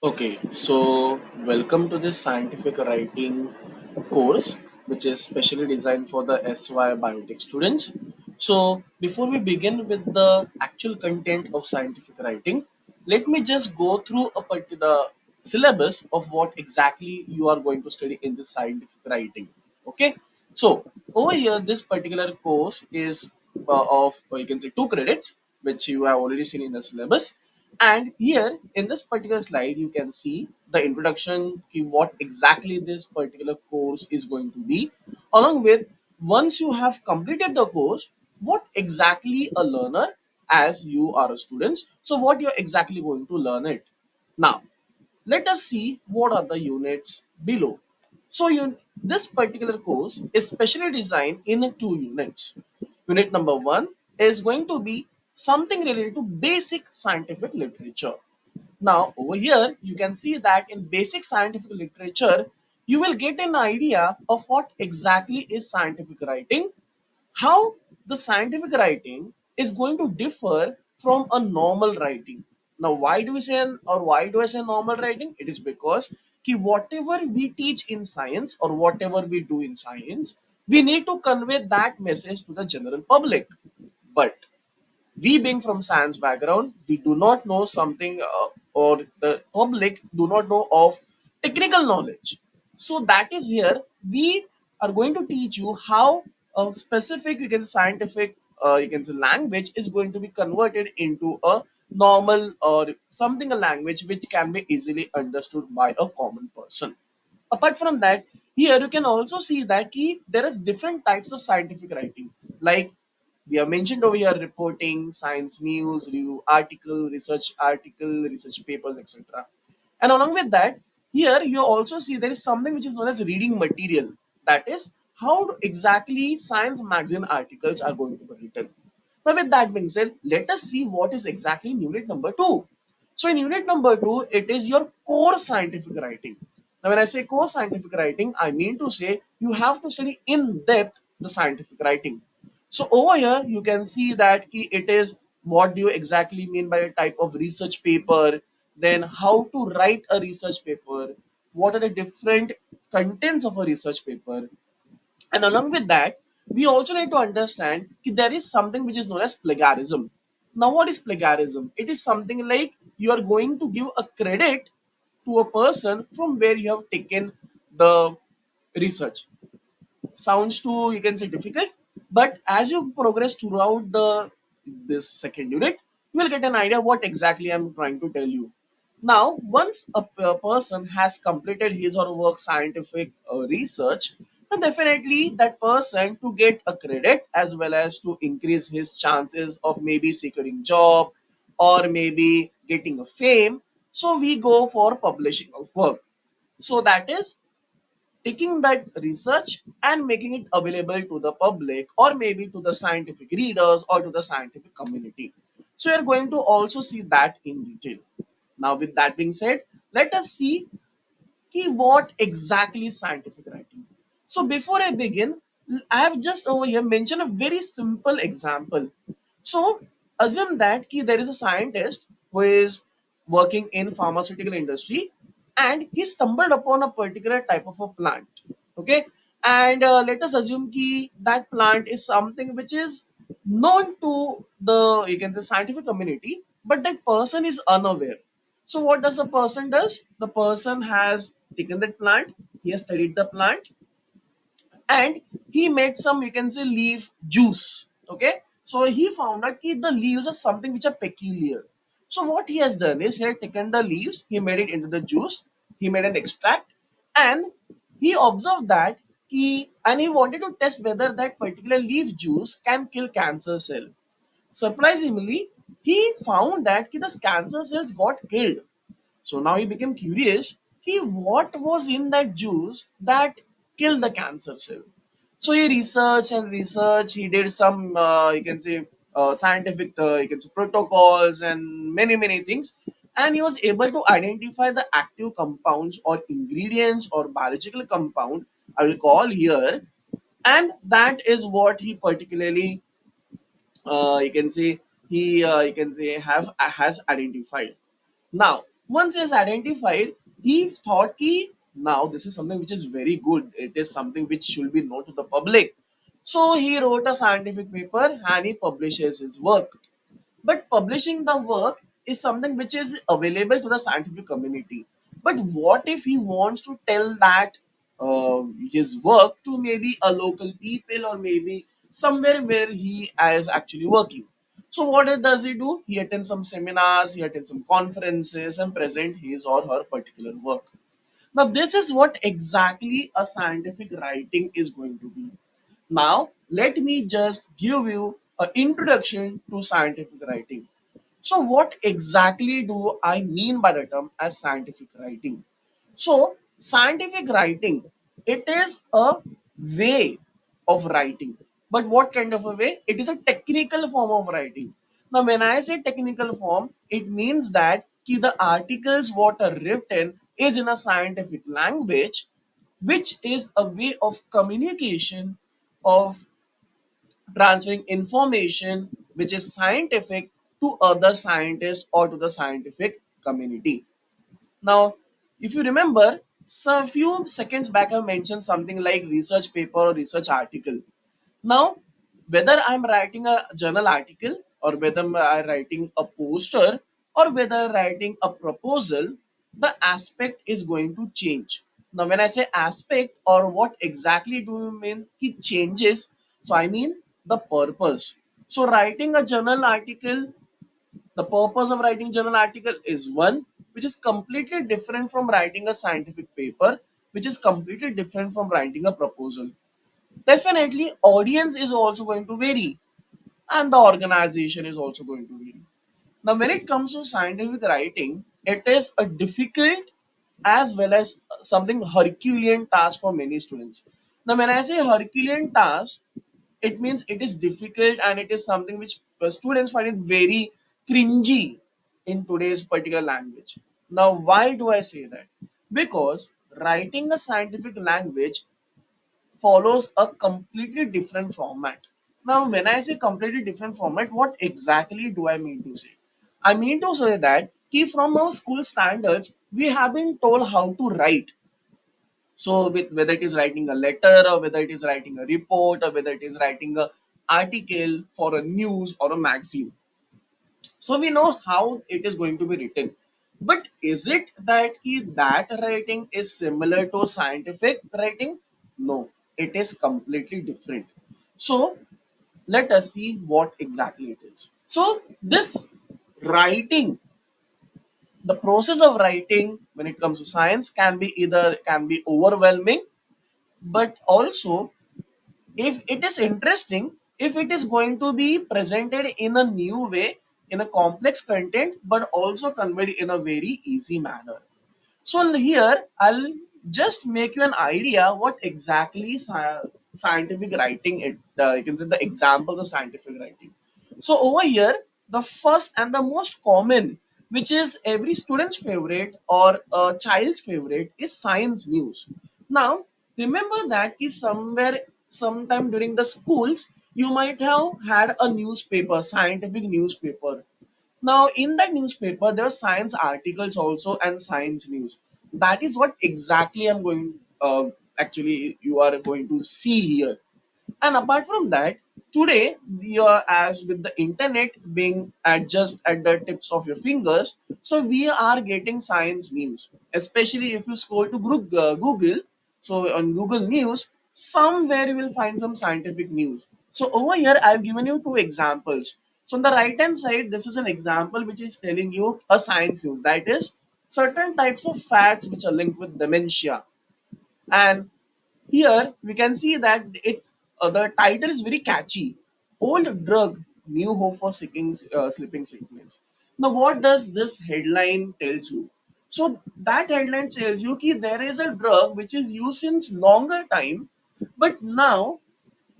Okay, so welcome to this scientific writing course, which is specially designed for the SY Biotech students. So, before we begin with the actual content of scientific writing, let me just go through a particular syllabus of what exactly you are going to study in this scientific writing. Okay, so over here, this particular course is of, or you can say, 2 credits, which you have already seen in the syllabus. And here in this particular slide, you can see the introduction to what exactly this particular course is going to be, along with once you have completed the course, what exactly a learner as you are a student. So what you're exactly going to learn it. Now, let us see what are the units below. So this particular course is specially designed in 2 units. Unit number 1 is going to be something related to basic scientific literature. Now, over here, you can see that in basic scientific literature, you will get an idea of what exactly is scientific writing, how the scientific writing is going to differ from a normal writing. Now, why do we say or why do I say normal writing? It is because whatever we teach in science or whatever we do in science, we need to convey that message to the general public. But we being from science background, we do not know something, or the public do not know of technical knowledge. So that is here we are going to teach you how a specific, you can scientific, you can say language is going to be converted into a normal or something, a language which can be easily understood by a common person. Apart from that, here you can also see that there is different types of scientific writing, like we have mentioned over here: reporting, science news, review article, research papers, etc. And along with that, here you also see there is something which is known as reading material. That is how exactly science magazine articles are going to be written. Now, with that being said, let us see what is exactly in unit number 2. So, in unit number 2, it is your core scientific writing. Now, when I say core scientific writing, I mean to say you have to study in depth the scientific writing. So, over here, you can see that it is what do you exactly mean by a type of research paper, then how to write a research paper, what are the different contents of a research paper, and along with that, we also need to understand that there is something which is known as plagiarism. Now, what is plagiarism? It is something like you are going to give a credit to a person from where you have taken the research. Sounds too, you can say, difficult, but as you progress throughout the this second unit, you will get an idea what exactly I'm trying to tell you. Now, once a person has completed his or her work scientific research, then definitely that person to get a credit as well as to increase his chances of maybe securing job or maybe getting a fame. So we go for publishing of work. So that is taking that research and making it available to the public or maybe to the scientific readers or to the scientific community. So you're going to also see that in detail. Now, with that being said, let us see what exactly is scientific writing. So before I begin, I have just over here mentioned a very simple example. So assume that there is a scientist who is working in pharmaceutical industry and he stumbled upon a particular type of a plant. Okay, and let us assume that plant is something which is known to the, you can say, scientific community, but that person is unaware. So what does the person does? The person has taken that plant, he has studied the plant, and he made some, you can say, leaf juice. Okay, so he found out that the leaves are something which are peculiar. So what he has done is he had taken the leaves, he made it into the juice, he made an extract, and he observed that he wanted to test whether that particular leaf juice can kill cancer cell. Surprisingly, he found that the cancer cells got killed. So now he became curious. What was in that juice that killed the cancer cell? So he researched and researched. He did some, you can say, scientific, you can say, protocols and many things. And he was able to identify the active compounds or ingredients or biological compound, I will call here. And that is what he particularly, you can say, he you can say have has identified. Now, Once he has identified, he thought ki now this is something which is very good. It is something which should be known to the public. So he wrote a scientific paper and he publishes his work. But publishing the work is something which is available to the scientific community. But what if he wants to tell that his work to maybe a local people or maybe somewhere where he is actually working? So what does he do? He attends some seminars, he attends some conferences and present his or her particular work. Now, this is what exactly a scientific writing is going to be. Now, let me just give you an introduction to scientific writing. So, what exactly do I mean by the term as scientific writing? So, scientific writing, it is a way of writing. But what kind of a way? It is a technical form of writing. Now, when I say technical form, it means that the articles what are written is in a scientific language, which is a way of communication of transferring information which is scientific to other scientists or to the scientific community. Now, if you remember, so a few seconds back I mentioned something like research paper or research article. Now, whether I'm writing a journal article or whether I'm writing a poster or whether I'm writing a proposal, the aspect is going to change. Now, when I say aspect or what exactly do you mean it changes? So, I mean the purpose. So, writing a journal article, the purpose of writing journal article is one which is completely different from writing a scientific paper, which is completely different from writing a proposal. Definitely audience is also going to vary and the organization is also going to vary. Now when it comes to scientific writing, it is a difficult as well as something herculean task for many students. Now when I say herculean task, it means it is difficult and it is something which students find it very cringy in today's particular language. Now why do I say that? Because writing a scientific language follows a completely different format. Now, when I say completely different format, what exactly do I mean to say? I mean to say that from our school standards, we have been told how to write. So, with whether it is writing a letter or whether it is writing a report or whether it is writing a article for a news or a magazine, so we know how it is going to be written. But is it that that writing is similar to scientific writing? No, it is completely different. So let us see what exactly it is. So this writing, the process of writing when it comes to science can be overwhelming, but also if it is interesting, if it is going to be presented in a new way, in a complex content but also conveyed in a very easy manner. So here I'll just make you an idea what exactly scientific writing it. You can say the examples of scientific writing. So over here, the first and the most common, which is every student's favorite or a child's favorite, is science news. Now remember that is somewhere sometime during the schools you might have had a newspaper, scientific newspaper. Now, in that newspaper, there are science articles also and science news. That is what exactly I'm going. Actually, you are going to see here. And apart from that, today we are as with the internet being at just at the tips of your fingers, so we are getting science news. Especially if you scroll to Google, so on Google News, somewhere you will find some scientific news. So over here, I've given you two examples. So on the right hand side, this is an example which is telling you a science news. That is certain types of fats which are linked with dementia. And here we can see that it's the title is very catchy. Old drug, new hope for sleeping sickness. Now, what does this headline tells you? So that headline tells you that there is a drug which is used since longer time, but now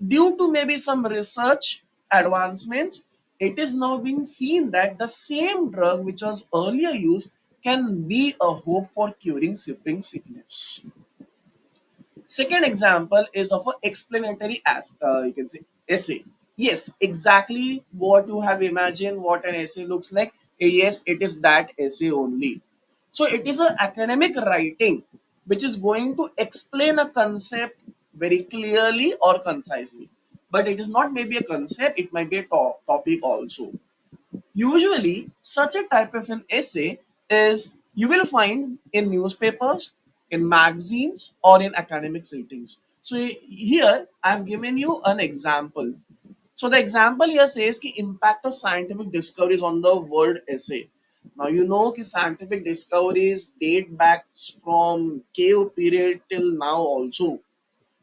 due to maybe some research advancements, it is now being seen that the same drug which was earlier used can be a hope for curing sleeping sickness. Second example is of an explanatory as you can say essay. Yes, exactly what you have imagined what an essay looks like. Yes, it is that essay only. So it is an academic writing which is going to explain a concept very clearly or concisely. But it is not maybe a concept, it might be a topic also. Usually, such a type of an essay is you will find in newspapers, in magazines, or in academic settings. So here I've given you an example. So the example here says ki impact of scientific discoveries on the world essay. Now you know ki scientific discoveries date back from cave period till now also.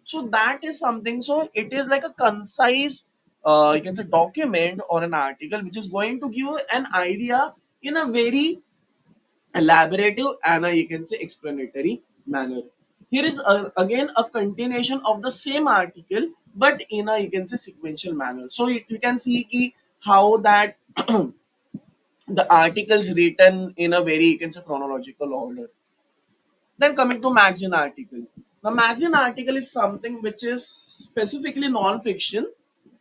So that is something. So it is like a concise, you can say document or an article which is going to give you an idea in a very elaborative and you can say explanatory manner. Here is again a continuation of the same article, but in a you can say sequential manner. So you can see ki how that the articles written in a very you can say chronological order. Then coming to magazine article. The magazine article is something which is specifically non-fiction,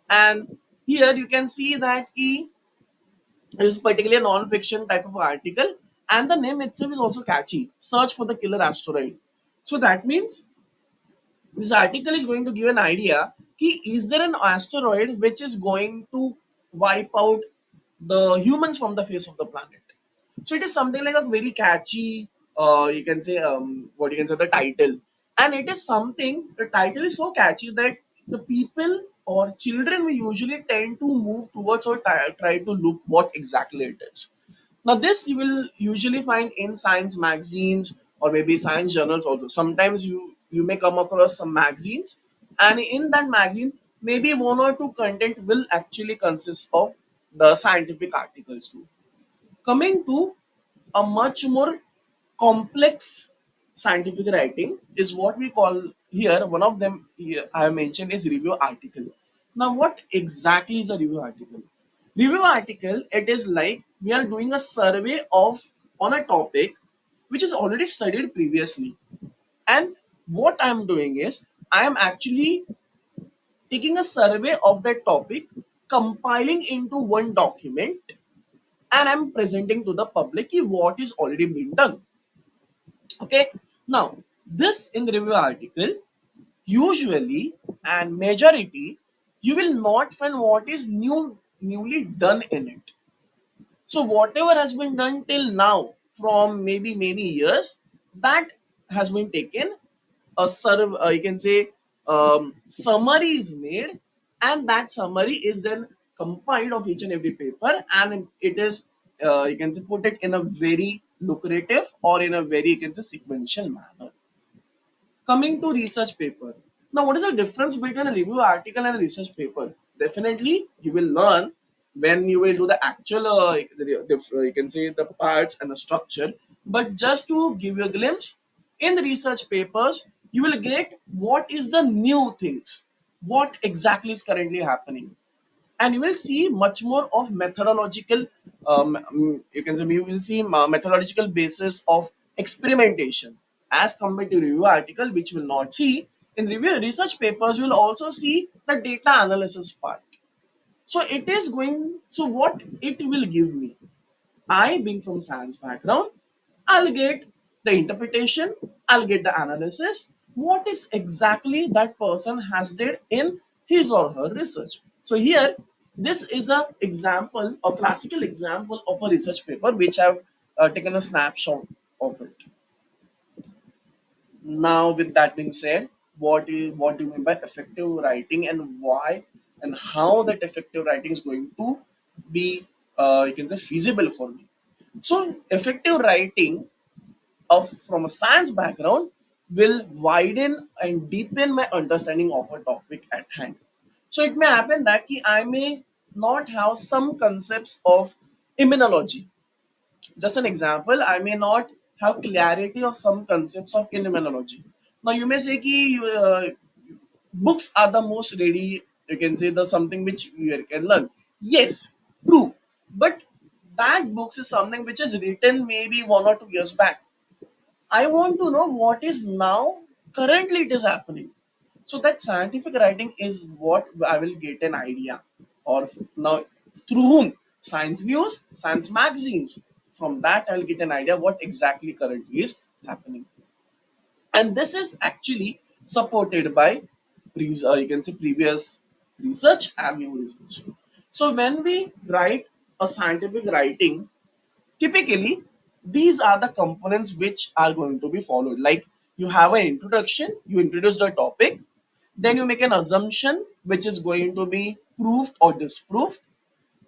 and here you can see that he is particularly a non-fiction type of article, and the name itself is also catchy. Search for the killer asteroid. So that means this article is going to give an idea ki is there an asteroid which is going to wipe out the humans from the face of the planet. So it is something like a very catchy, you can say, what you can say, the title. And it is something, the title is so catchy that the people or children will usually tend to move towards or try to look what exactly it is. Now, this you will usually find in science magazines or maybe science journals also. Sometimes you may come across some magazines, and in that magazine, maybe one or two content will actually consist of the scientific articles too. Coming to a much more complex scientific writing is what we call here. One of them here I have mentioned is review article. Now, what exactly is a review article? Review article, it is like we are doing a survey of on a topic which is already studied previously. And what I'm doing is I am actually taking a survey of that topic, compiling into one document, and I'm presenting to the public what is already been done. Okay. Now, this in the review article, usually and majority, you will not find what is newly done in it. So whatever has been done till now from maybe many years, that has been taken. A you can say summary is made, and that summary is then compiled of each and every paper, and it is you can say put it in a very lucrative or in a very you can say sequential manner. Coming to research paper. Now, what is the difference between a review article and a research paper? Definitely, you will learn when you will do the actual, you can say the parts and the structure. But just to give you a glimpse, in the research papers, you will get what is the new things, what exactly is currently happening, and you will see much more of methodological you can say you will see methodological basis of experimentation as compared to review article which will not see. In review research papers you will also see the data analysis part. So it is going, so what it will give me, I, being from science background, I'll get the interpretation, I'll get the analysis, what is exactly that person has did in his or her research. So here, this is a example, a classical example of a research paper which I've taken a snapshot of it. Now, with that being said, what do you mean by effective writing and why and how that effective writing is going to be you can say feasible for me? So, effective writing of from a science background will widen and deepen my understanding of a topic at hand. So, it may happen that I may not have some concepts of immunology. Just an example, I may not have clarity of some concepts of immunology. Now, you may say ki books are the most ready, you can say the something which you can learn. Yes, true. But that books is something which is written maybe 1 or 2 years back. I want to know what is now currently it is happening. So that scientific writing is what I will get an idea, or now through whom? Science news, science magazines, from that I'll get an idea what exactly currently is happening. And this is actually supported by you can say previous research and new research. So when we write a scientific writing, typically these are the components which are going to be followed. Like you have an introduction, you introduce the topic, then you make an assumption which is going to be proved or disproved.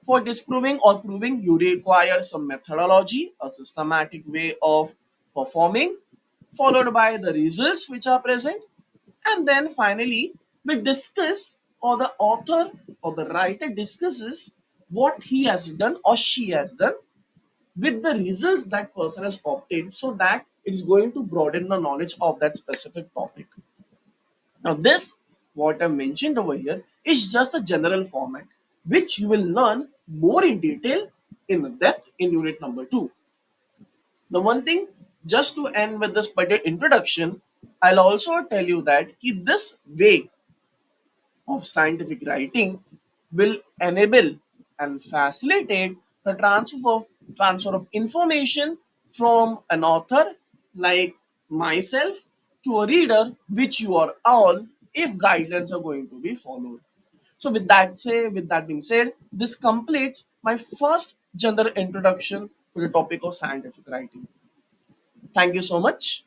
For disproving or proving, you require some methodology, a systematic way of performing, followed by the results which are present. And then finally, we discuss, or the author or the writer discusses what he has done or she has done with the results that person has obtained, so that it is going to broaden the knowledge of that specific topic. Now, this, what I mentioned over here, is just a general format, which you will learn more in detail in depth in unit number 2. The one thing, just to end with this particular introduction, I'll also tell you that this way of scientific writing will enable and facilitate the transfer of information from an author like myself to a reader, which you are all, if guidelines are going to be followed. So with that being said, this completes my first general introduction to the topic of scientific writing. Thank you so much.